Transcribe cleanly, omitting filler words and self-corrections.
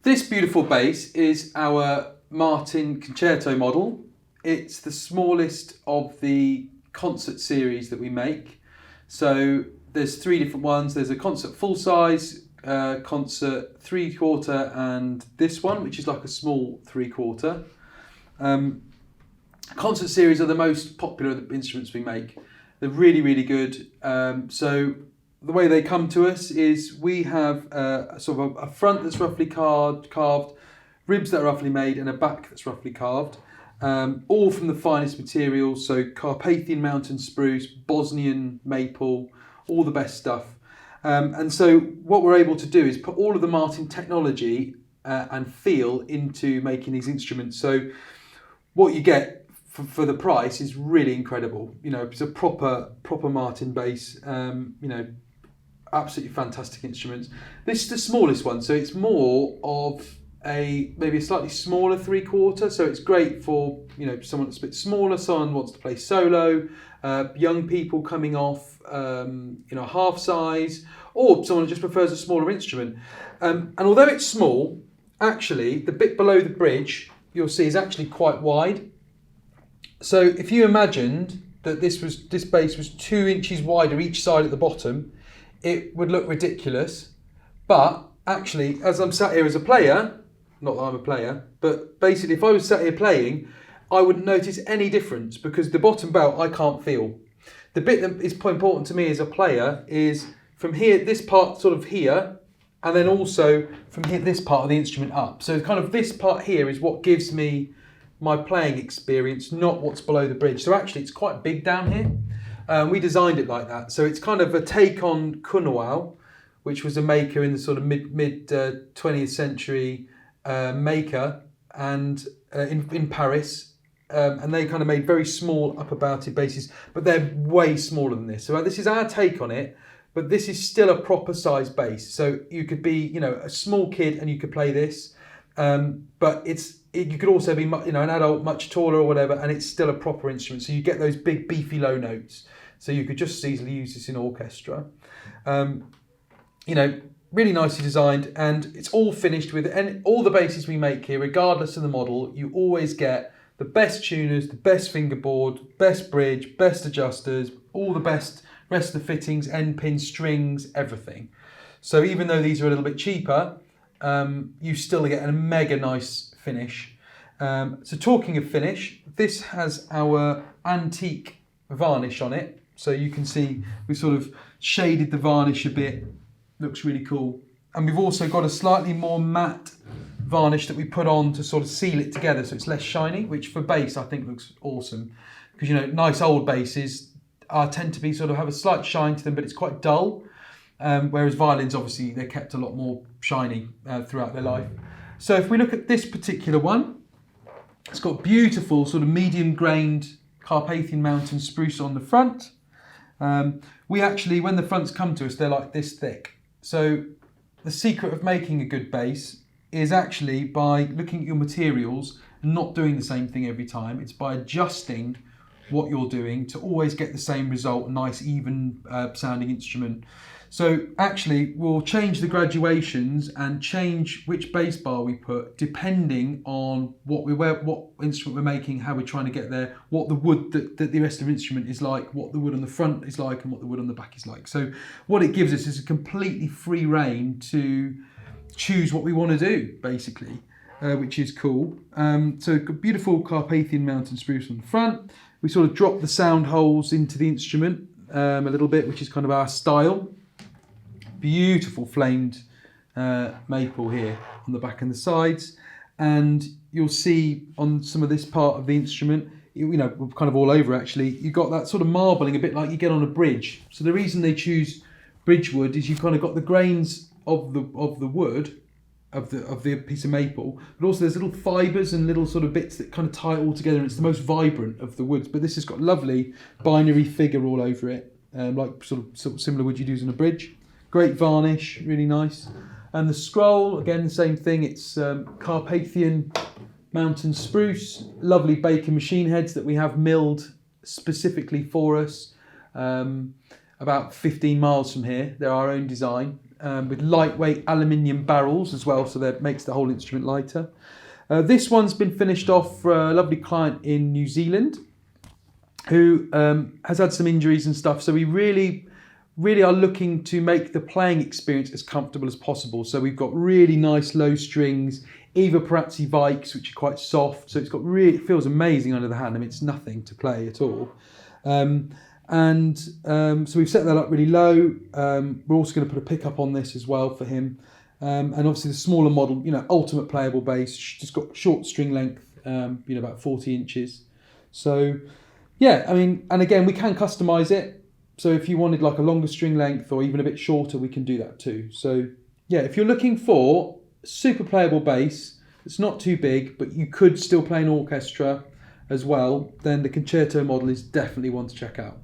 This beautiful bass is our Martin Concerto model. It's the smallest of the concert series that we make. So there's three different ones. There's a concert full size, concert 3/4, and this one, which is like a small 3/4. Concert series are the most popular of the instruments we make. They're really, really good. So the way they come to us is we have a front that's roughly carved, ribs that are roughly made, and a back that's roughly carved. All from the finest materials, so Carpathian mountain spruce, Bosnian maple, all the best stuff. And so what we're able to do is put all of the Martin technology and feel into making these instruments. So what you get for the price is really incredible. You know, it's a proper Martin bass. Absolutely fantastic instruments. This is the smallest one, so it's more of maybe a slightly smaller 3/4. So it's great for someone that's a bit smaller, someone wants to play solo, young people coming off half size, or someone who just prefers a smaller instrument. And although it's small, actually the bit below the bridge you'll see is actually quite wide. So if you imagined that this bass was 2 inches wider each side at the bottom, it would look ridiculous. But actually, as I'm sat here as a player, not that I'm a player, but basically if I was sat here playing, I wouldn't notice any difference because the bottom belt I can't feel. The bit that is important to me as a player is from here, this part sort of here, and then also from here, this part of the instrument up. So kind of this part here is what gives me my playing experience, not what's below the bridge. So actually it's quite big down here. We designed it like that. So it's kind of a take on Kunoal, which was a maker in the sort of mid 20th century maker, and in Paris. And they kind of made very small upper-bowted basses, but they're way smaller than this. So this is our take on it, but this is still a proper size bass. So you could be, a small kid and you could play this, but you could also be, an adult much taller or whatever, and it's still a proper instrument. So you get those big beefy low notes. So you could just easily use this in orchestra. Really nicely designed, and it's all finished with, and all the basses we make here, regardless of the model, you always get the best tuners, the best fingerboard, best bridge, best adjusters, all the best rest of the fittings, end pins, strings, everything. So even though these are a little bit cheaper, you still get a mega nice finish. So talking of finish, this has our antique varnish on it. So you can see we sort of shaded the varnish a bit. Looks really cool. And we've also got a slightly more matte varnish that we put on to sort of seal it together so it's less shiny, which for bass I think looks awesome. Because nice old basses tend to be sort of have a slight shine to them, but it's quite dull. Whereas violins, obviously, they're kept a lot more shiny throughout their life. So if we look at this particular one, it's got beautiful sort of medium-grained Carpathian mountain spruce on the front. We actually, when the fronts come to us, they're like this thick. So the secret of making a good bass is actually by looking at your materials and not doing the same thing every time. It's by adjusting what you're doing to always get the same result, a nice even sounding instrument. So actually we'll change the graduations and change which bass bar we put depending on what instrument we're making, how we're trying to get there, what the wood that the rest of the instrument is like, what the wood on the front is like, and what the wood on the back is like. So what it gives us is a completely free rein to choose what we want to do, basically, which is cool. So beautiful Carpathian mountain spruce on the front. We sort of drop the sound holes into the instrument a little bit, which is kind of our style. Beautiful flamed maple here on the back and the sides, and you'll see on some of this part of the instrument, kind of all over actually, you've got that sort of marbling, a bit like you get on a bridge. So the reason they choose bridge wood is you've kind of got the grains of the wood of the piece of maple, but also there's little fibres and little sort of bits that kind of tie it all together, and it's the most vibrant of the woods. But this has got lovely binary figure all over it, like sort of similar wood you'd use on a bridge. Great varnish, really nice. And the scroll, again, the same thing. It's Carpathian mountain spruce. Lovely Baker machine heads that we have milled specifically for us. About 15 miles from here. They're our own design. with lightweight aluminium barrels as well, so that makes the whole instrument lighter. This one's been finished off for a lovely client in New Zealand who has had some injuries and stuff, so we really are looking to make the playing experience as comfortable as possible. So we've got really nice low strings, Eva Perazzi Vikes, which are quite soft, so it feels amazing under the hand. I mean, it's nothing to play at all. So we've set that up really low. We're also going to put a pickup on this as well for him. And obviously the smaller model, ultimate playable bass, just got short string length, about 40 inches. So yeah, I mean, and again, we can customize it. So if you wanted like a longer string length or even a bit shorter, we can do that too. So yeah, if you're looking for a super playable bass, it's not too big, but you could still play an orchestra as well, then the Concerto model is definitely one to check out.